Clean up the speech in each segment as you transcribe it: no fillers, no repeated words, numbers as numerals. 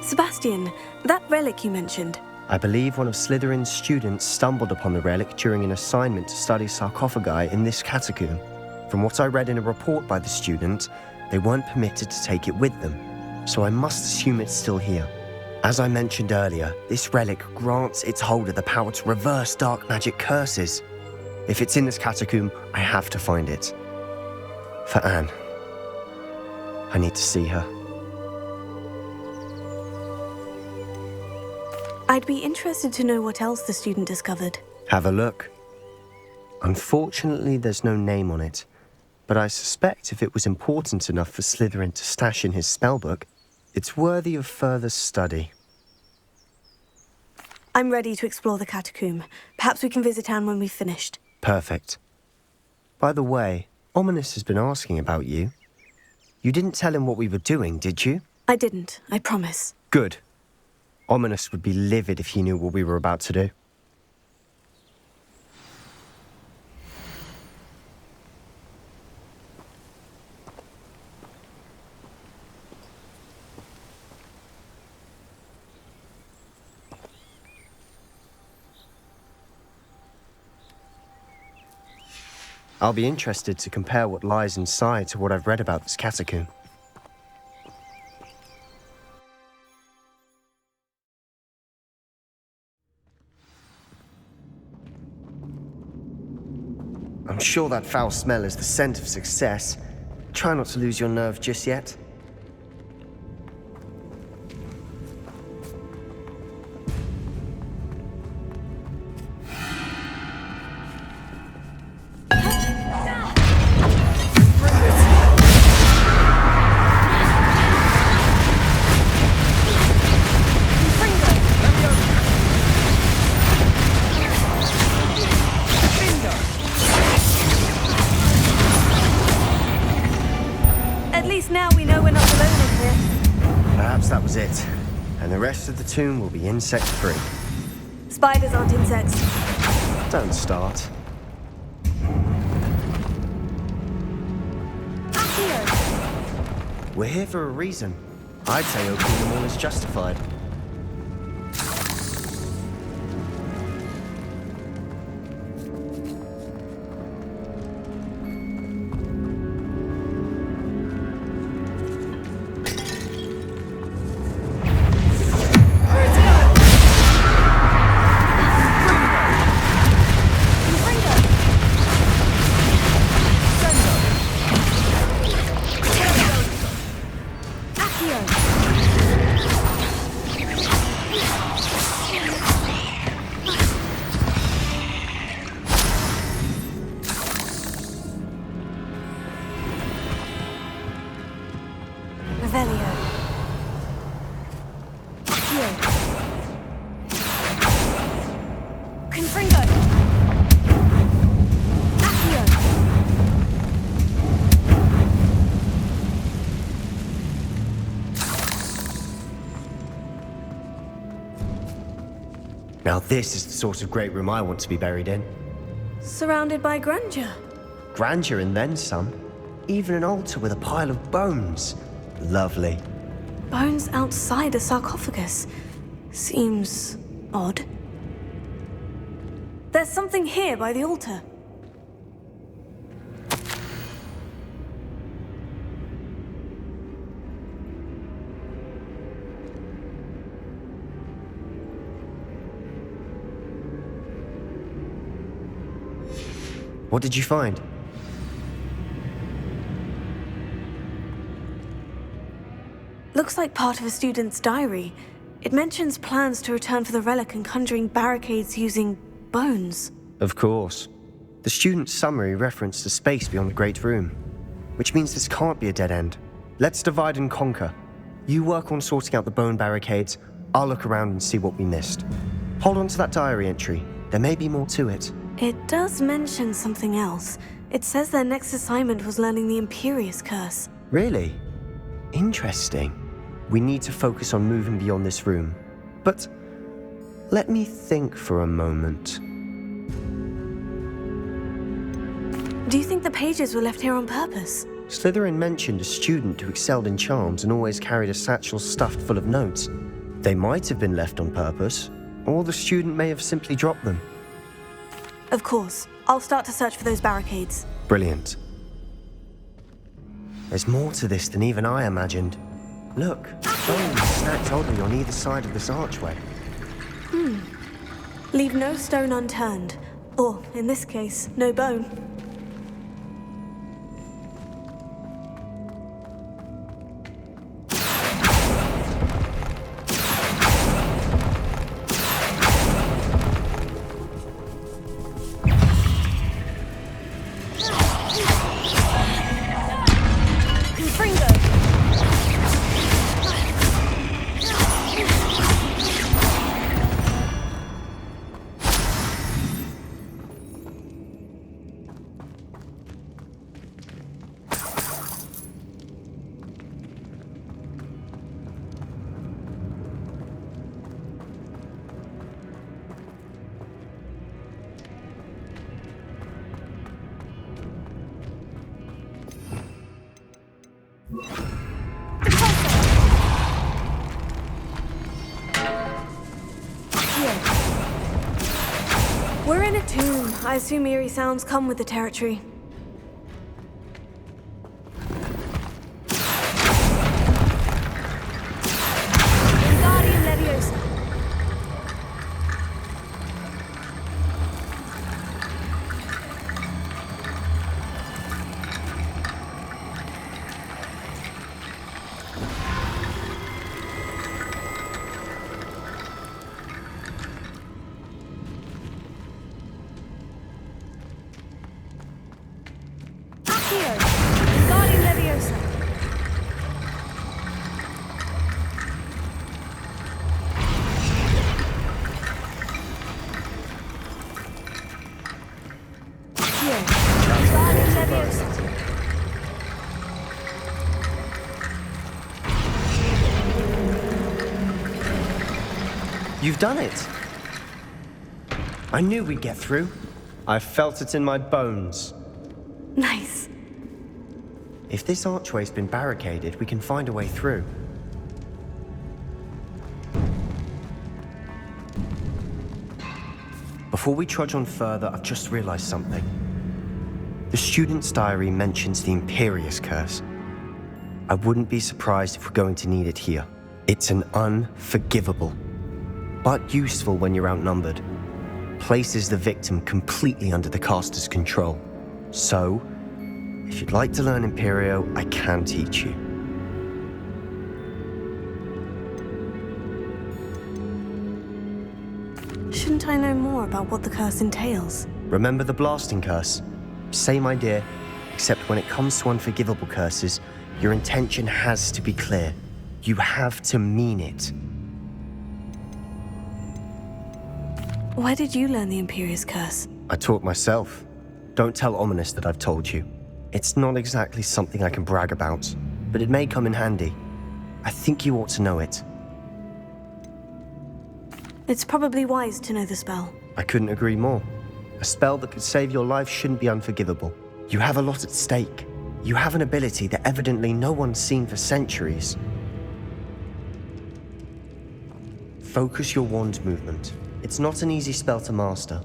Sebastian, that relic you mentioned. I believe one of Slytherin's students stumbled upon the relic during an assignment to study sarcophagi in this catacomb. From what I read in a report by the student, they weren't permitted to take it with them, so I must assume it's still here. As I mentioned earlier, this relic grants its holder the power to reverse dark magic curses. If it's in this catacomb, I have to find it. For Anne. I need to see her. I'd be interested to know what else the student discovered. Have a look. Unfortunately, there's no name on it, but I suspect if it was important enough for Slytherin to stash in his spellbook, it's worthy of further study. I'm ready to explore the catacomb. Perhaps we can visit Anne when we've finished. Perfect. By the way, Ominous has been asking about you. You didn't tell him what we were doing, did you? I didn't, I promise. Good. Ominous would be livid if he knew what we were about to do. I'll be interested to compare what lies inside to what I've read about this catacomb. I'm sure that foul smell is the scent of success. Try not to lose your nerve just yet. Now we know we're not alone in here. Perhaps that was it. And the rest of the tomb will be insect-free. Spiders aren't insects. Don't start. We're here for a reason. I'd say opening them all is justified. Now this is the sort of great room I want to be buried in. Surrounded by grandeur. Grandeur and then some. Even an altar with a pile of bones. Lovely. Bones outside a sarcophagus. Seems odd. There's something here by the altar. What did you find? Looks like part of a student's diary. It mentions plans to return for the relic and conjuring barricades using bones. Of course. The student's summary referenced a space beyond the Great Room, which means this can't be a dead end. Let's divide and conquer. You work on sorting out the bone barricades, I'll look around and see what we missed. Hold on to that diary entry. There may be more to it. It does mention something else. It says their next assignment was learning the Imperious Curse. Really? Interesting. We need to focus on moving beyond this room. But let me think for a moment. Do you think the pages were left here on purpose? Slytherin mentioned a student who excelled in charms and always carried a satchel stuffed full of notes. They might have been left on purpose, or the student may have simply dropped them. Of course. I'll start to search for those barricades. Brilliant. There's more to this than even I imagined. Look, bones stacked oddly on either side of this archway. Leave no stone unturned. Or, in this case, no bone. We're in a tomb. I assume eerie sounds come with the territory. Wingardium Leviosa. Wingardium Leviosa. Wingardium Leviosa. You've done it! I knew we'd get through. I felt it in my bones. Nice. If this archway's been barricaded, we can find a way through. Before we trudge on further, I've just realized something. The student's diary mentions the Imperious Curse. I wouldn't be surprised if we're going to need it here. It's an unforgivable, but useful when you're outnumbered. Places the victim completely under the caster's control. So, if you'd like to learn Imperio, I can teach you. Shouldn't I know more about what the curse entails? Remember the blasting curse? Same idea, except when it comes to unforgivable curses, your intention has to be clear. You have to mean it. Where did you learn the Imperious Curse? I taught myself. Don't tell Ominous that I've told you. It's not exactly something I can brag about, but it may come in handy. I think you ought to know it. It's probably wise to know the spell. I couldn't agree more. A spell that could save your life shouldn't be unforgivable. You have a lot at stake. You have an ability that evidently no one's seen for centuries. Focus your wand movement. It's not an easy spell to master.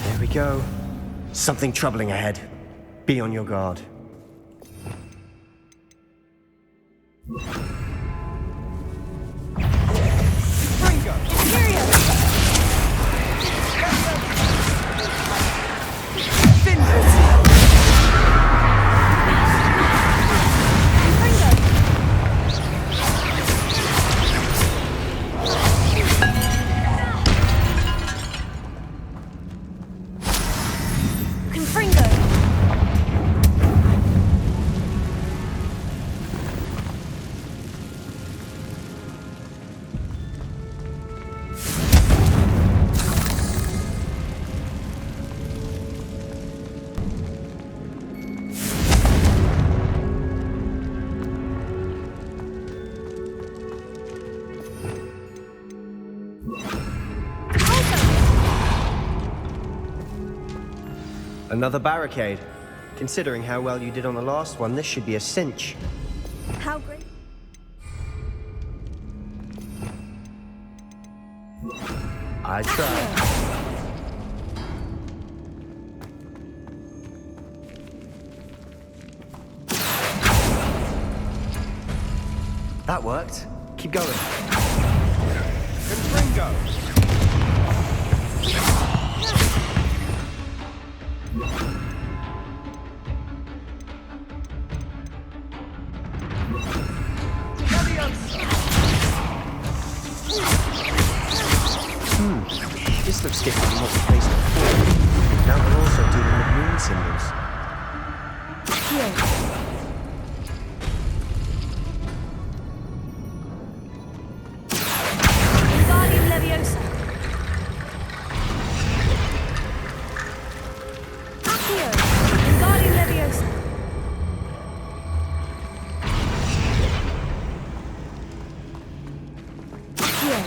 There we go. Something troubling ahead. Be on your guard. Another barricade. Considering how well you did on the last one, this should be a cinch. How great. I tried. That worked. Keep going. Confringo! This looks different from what we faced before. Now we're also dealing with rune symbols. Here. Wingardium Leviosa. Accio. Wingardium Leviosa. Accio.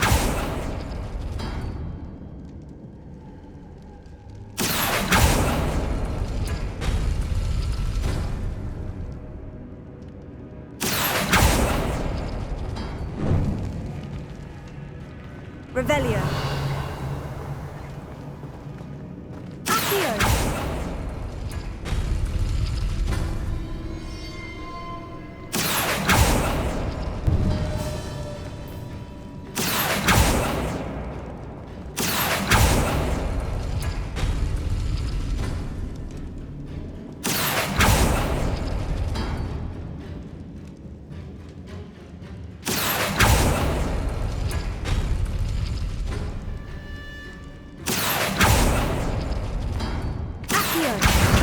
Revelio. Accio.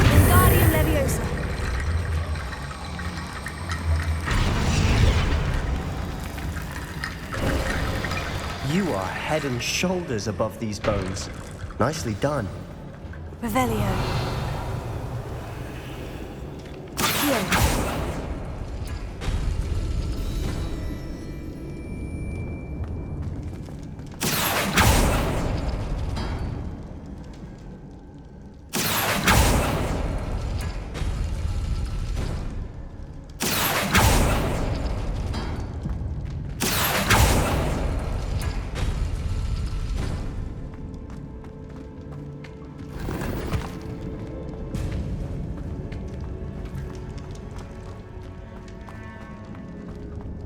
Wingardium Leviosa. You are head and shoulders above these bones. Nicely done. Revelio. Accio.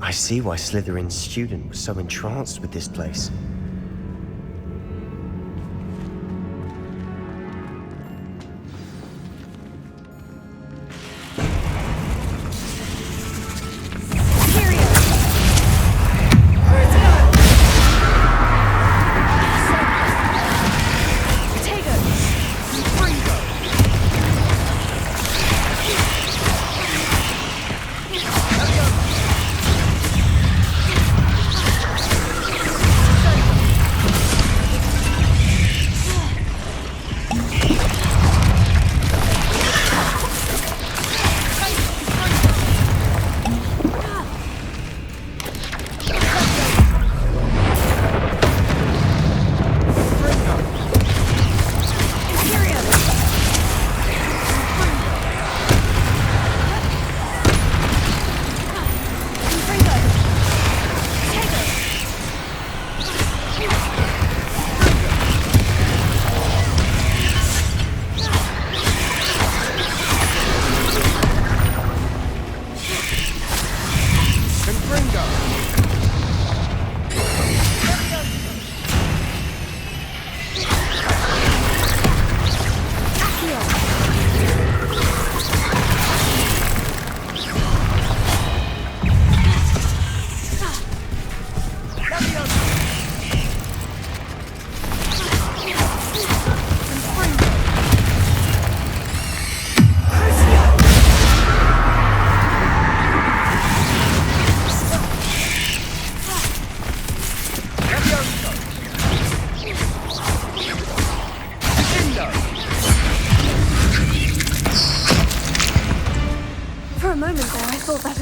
I see why Slytherin's student was so entranced with this place.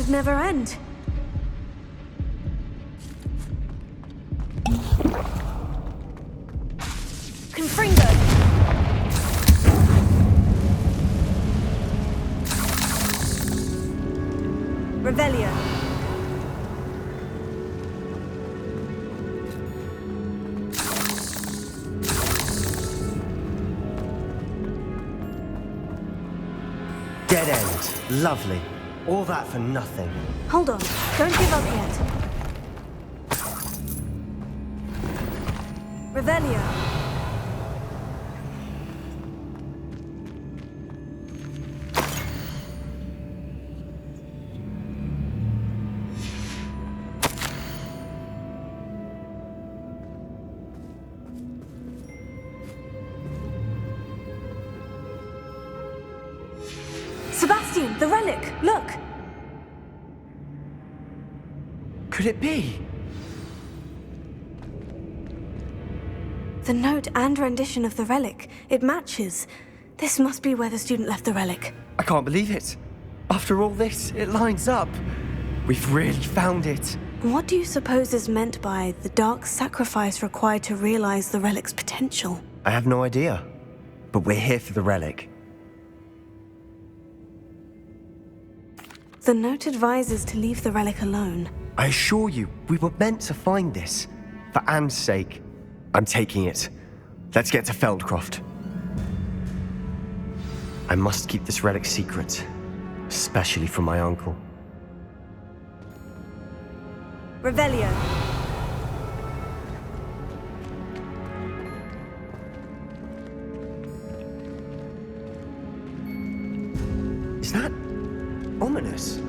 Never end. Confringo. dead end. Lovely. All that for nothing. Hold on. Don't give up yet. Revelio. Sebastian, the relic! Look! Could it be? The note and rendition of the relic. It matches. This must be where the student left the relic. I can't believe it. After all this, it lines up. We've really found it. What do you suppose is meant by the dark sacrifice required to realize the relic's potential? I have no idea. But we're here for the relic. The note advises to leave the relic alone. I assure you, we were meant to find this. For Anne's sake. I'm taking it. Let's get to Feldcroft. I must keep this relic secret. Especially from my uncle. Revelio. Is that ominous?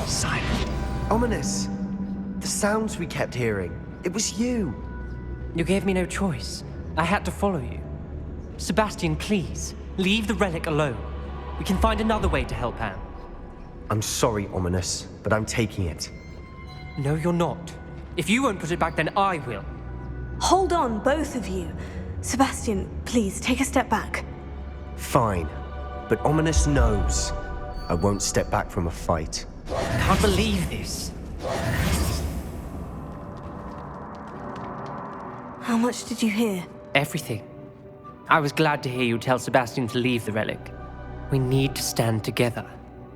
Silent. Ominous. The sounds we kept hearing. It was you. You gave me no choice. I had to follow you. Sebastian, please, leave the relic alone. We can find another way to help Anne. I'm sorry, Ominous, but I'm taking it. No, you're not. If you won't put it back, then I will. Hold on, both of you. Sebastian, please, take a step back. Fine. But Ominous knows. I won't step back from a fight. I can't believe this. How much did you hear? Everything. I was glad to hear you tell Sebastian to leave the relic. We need to stand together.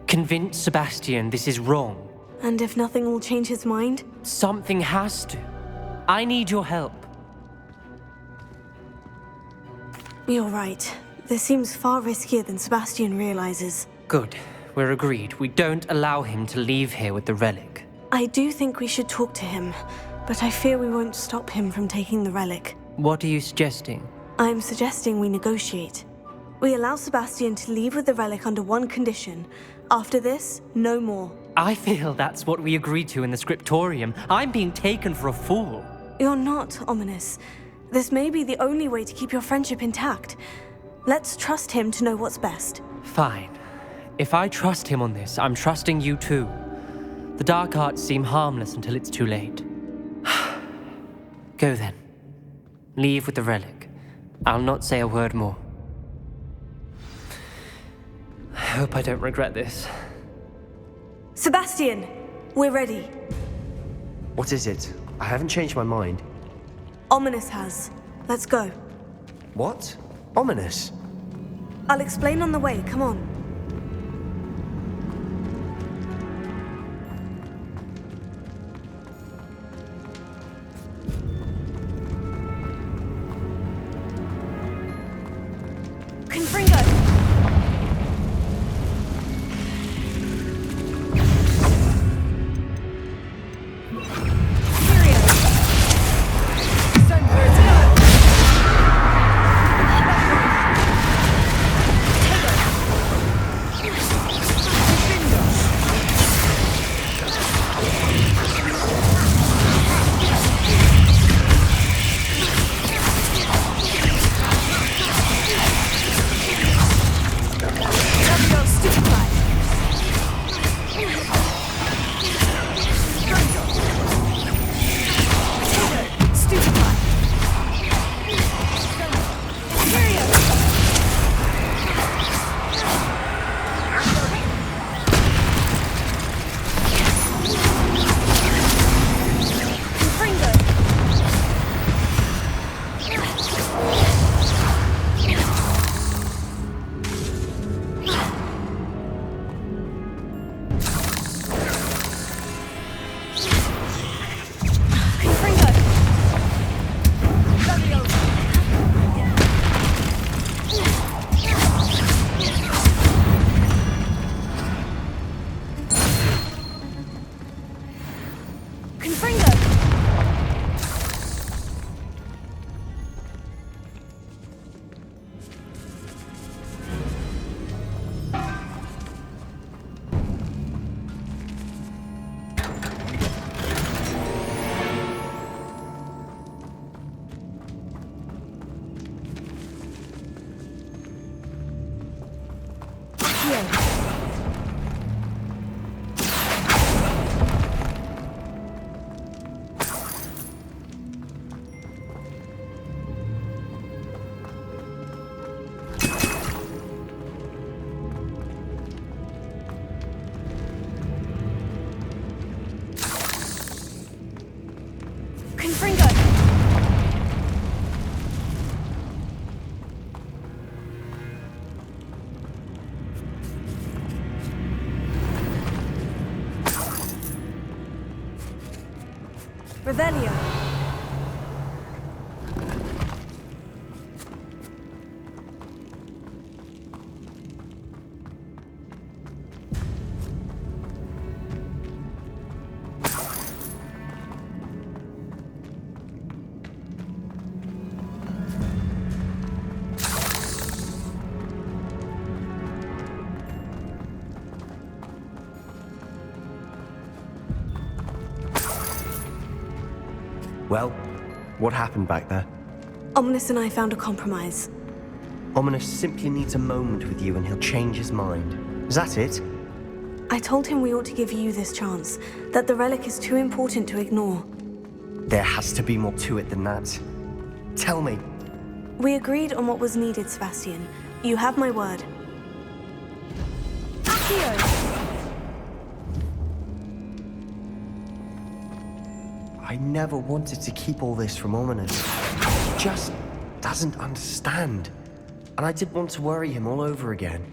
Convince Sebastian this is wrong. And if nothing will change his mind? Something has to. I need your help. You're right. This seems far riskier than Sebastian realizes. Good. We're agreed. We don't allow him to leave here with the relic. I do think we should talk to him, but I fear we won't stop him from taking the relic. What are you suggesting? I'm suggesting we negotiate. We allow Sebastian to leave with the relic under one condition. After this, no more. I feel that's what we agreed to in the scriptorium. I'm being taken for a fool. You're not, Ominous. This may be the only way to keep your friendship intact. Let's trust him to know what's best. Fine. If I trust him on this, I'm trusting you too. The dark arts seem harmless until it's too late. Go then. Leave with the relic. I'll not say a word more. I hope I don't regret this. Sebastian! We're ready. What is it? I haven't changed my mind. Ominous has. Let's go. What? Ominous? I'll explain on the way. Come on. Revelio. Well, what happened back there? Ominous and I found a compromise. Ominous simply needs a moment with you and he'll change his mind. Is that it? I told him we ought to give you this chance, that the relic is too important to ignore. There has to be more to it than that. Tell me. We agreed on what was needed, Sebastian. You have my word. Accio! I never wanted to keep all this from Ominous. He just doesn't understand. And I didn't want to worry him all over again.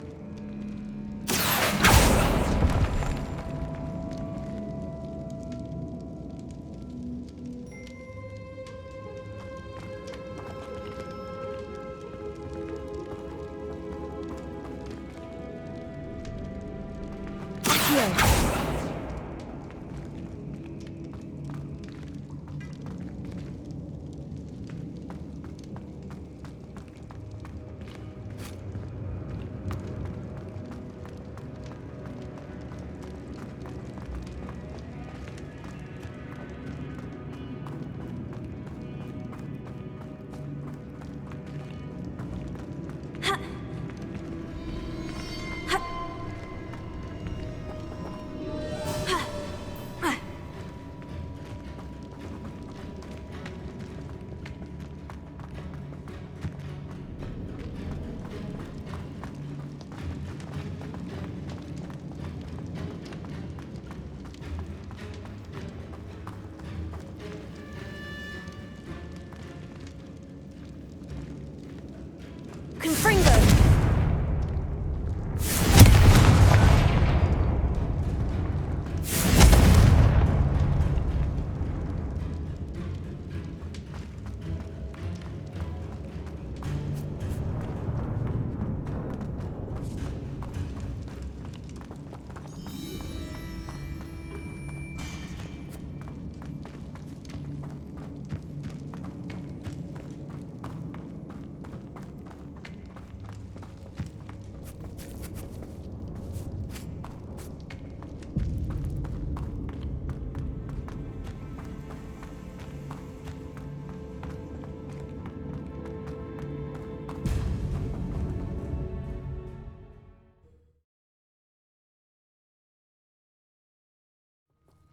Confringo!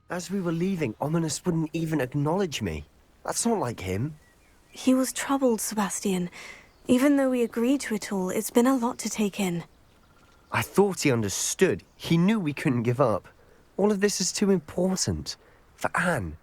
As we were leaving, Ominous wouldn't even acknowledge me. That's not like him. He was troubled, Sebastian. Even though we agreed to it all, it's been a lot to take in. I thought he understood. He knew we couldn't give up. All of this is too important. For Anne.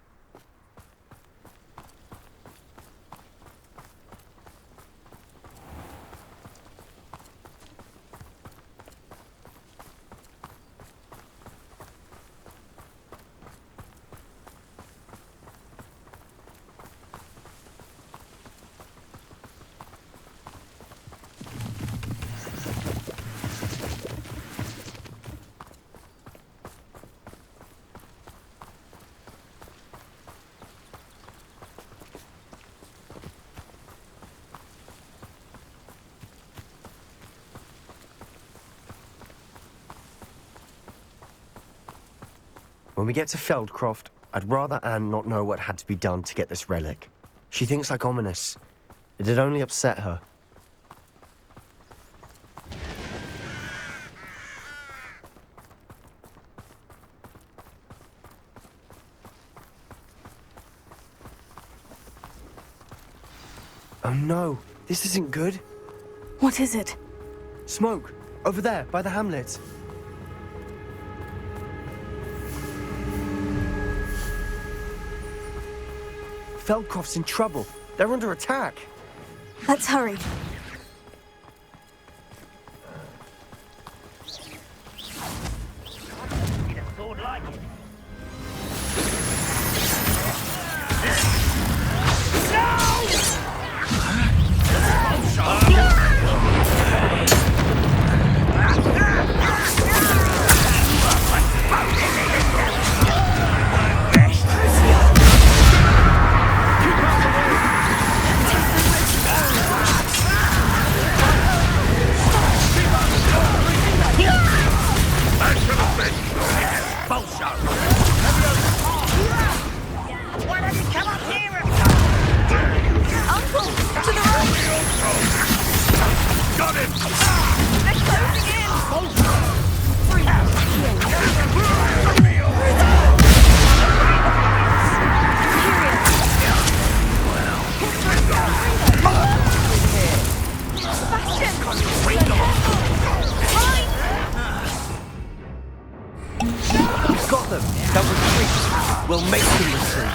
When we get to Feldcroft, I'd rather Anne not know what had to be done to get this relic. She thinks like Ominous. It'd only upset her. Oh no, this isn't good. What is it? Smoke! Over there, by the hamlet. Feldcroft's in trouble. They're under attack. Let's hurry. Need a sword like it. Expulso! Why don't you come up here and... Uncle! To the right! Got him! They're closing in! We've got them. They'll retreat. We'll make them retreat.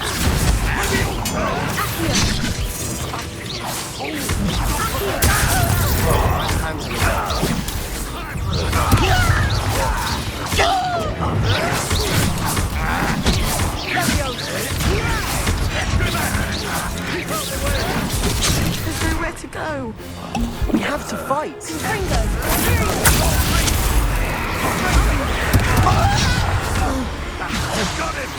There's nowhere to go. We have to fight. Got him!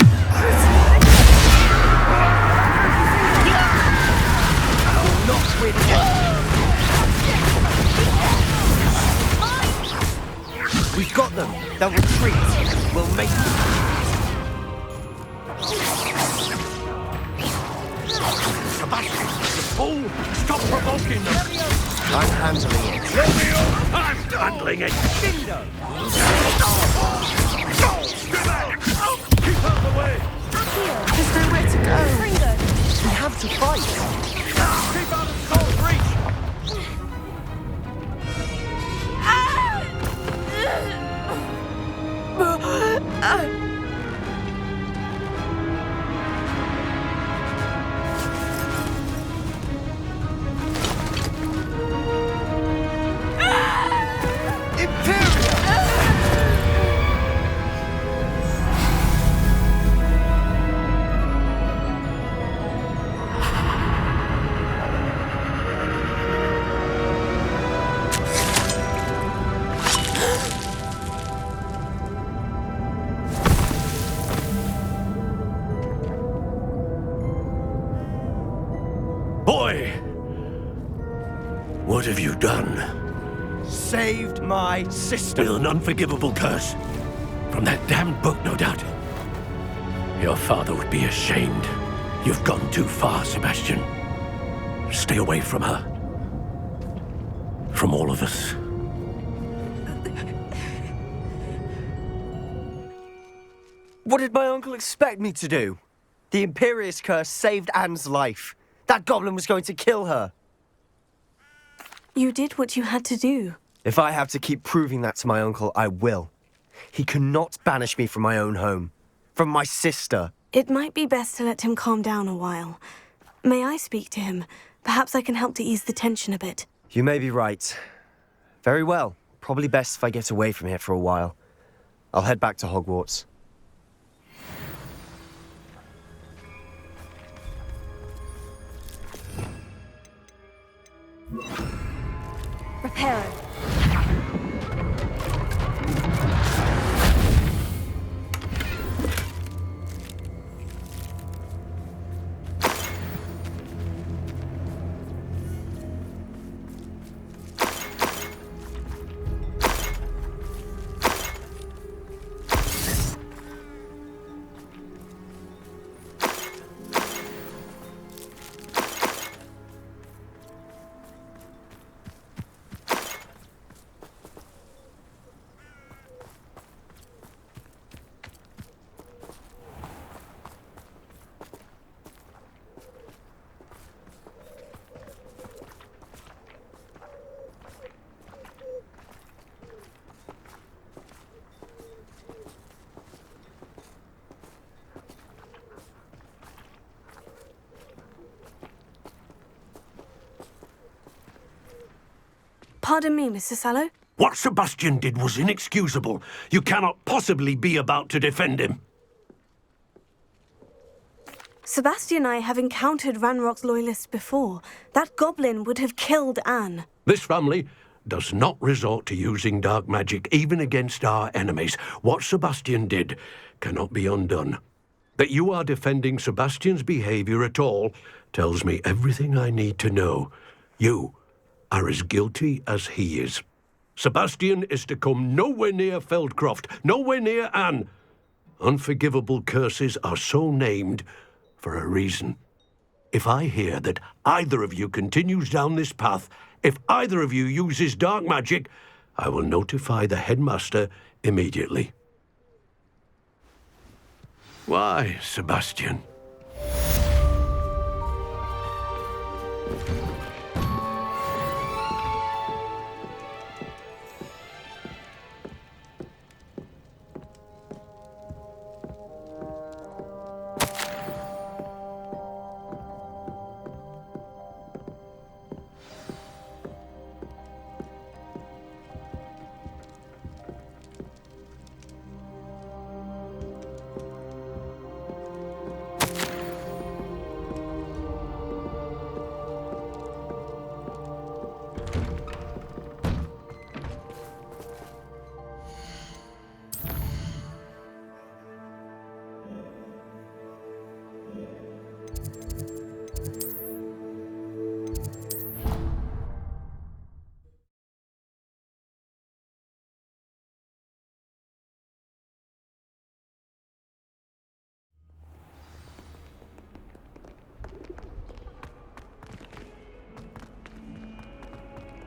Not with him. We've got them. They'll retreat. We'll make them. Sebastian, you fool! Stop provoking them! I'm handling it. Romeo, I'm handling it! Dindo! Keep out of the way! There's nowhere to go. We have to fight. Keep out of Soul's reach! Boy! What have you done? Saved my sister. With an unforgivable curse. From that damned book, no doubt. Your father would be ashamed. You've gone too far, Sebastian. Stay away from her. From all of us. What did my uncle expect me to do? The Imperious curse saved Anne's life. That goblin was going to kill her. You did what you had to do. If I have to keep proving that to my uncle, I will. He cannot banish me from my own home. From my sister. It might be best to let him calm down a while. May I speak to him? Perhaps I can help to ease the tension a bit. You may be right. Very well. Probably best if I get away from here for a while. I'll head back to Hogwarts. Reparo. Pardon me, Mr. Sallow. What Sebastian did was inexcusable. You cannot possibly be about to defend him. Sebastian and I have encountered Ranrock's loyalists before. That goblin would have killed Anne. This family does not resort to using dark magic even against our enemies. What Sebastian did cannot be undone. That you are defending Sebastian's behavior at all tells me everything I need to know. You are as guilty as he is. Sebastian is to come nowhere near Feldcroft, nowhere near Anne. Unforgivable curses are so named for a reason. If I hear that either of you continues down this path, if either of you uses dark magic, I will notify the headmaster immediately. Why, Sebastian?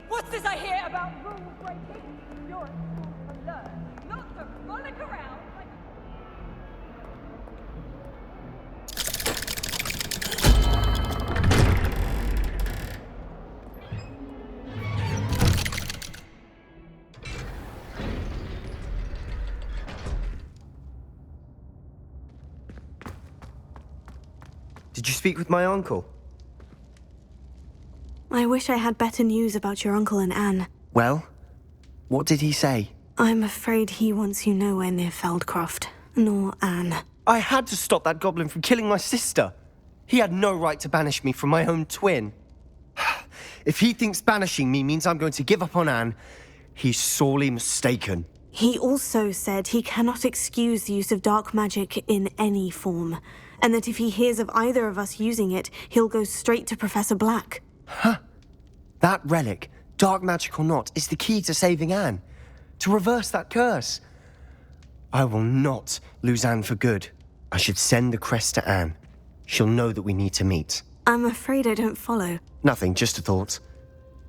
What's this I hear about rule breaking? You're at school to learn, not to frolic around like... Did you speak with my uncle? I wish I had better news about your uncle and Anne. Well, what did he say? I'm afraid he wants you nowhere near Feldcroft, nor Anne. I had to stop that goblin from killing my sister. He had no right to banish me from my own twin. If he thinks banishing me means I'm going to give up on Anne, he's sorely mistaken. He also said he cannot excuse the use of dark magic in any form, and that if he hears of either of us using it, he'll go straight to Professor Black. That relic, dark magic or not, is the key to saving Anne. To reverse that curse. I will not lose Anne for good. I should send the crest to Anne. She'll know that we need to meet. I'm afraid I don't follow. Nothing, just a thought.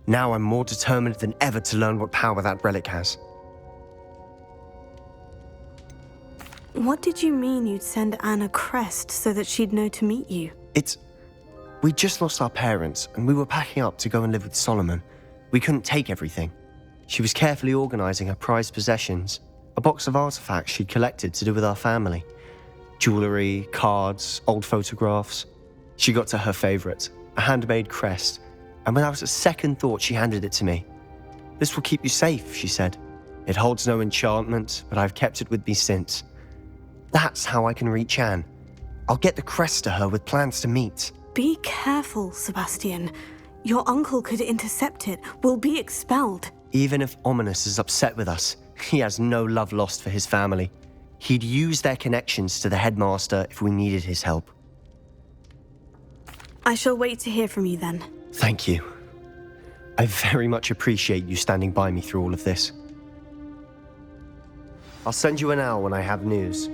Now I'm more determined than ever to learn what power that relic has. What did you mean you'd send Anne a crest so that she'd know to meet you? We just lost our parents, and we were packing up to go and live with Solomon. We couldn't take everything. She was carefully organizing her prized possessions, a box of artifacts she'd collected to do with our family. Jewelry, cards, old photographs. She got to her favorite, a handmade crest, and without a second thought, she handed it to me. "This will keep you safe," she said. "It holds no enchantment, but I've kept it with me since. That's how I can reach Anne. I'll get the crest to her with plans to meet." Be careful, Sebastian. Your uncle could intercept it. We'll be expelled. Even if Ominous is upset with us, he has no love lost for his family. He'd use their connections to the headmaster if we needed his help. I shall wait to hear from you then. Thank you. I very much appreciate you standing by me through all of this. I'll send you an owl when I have news.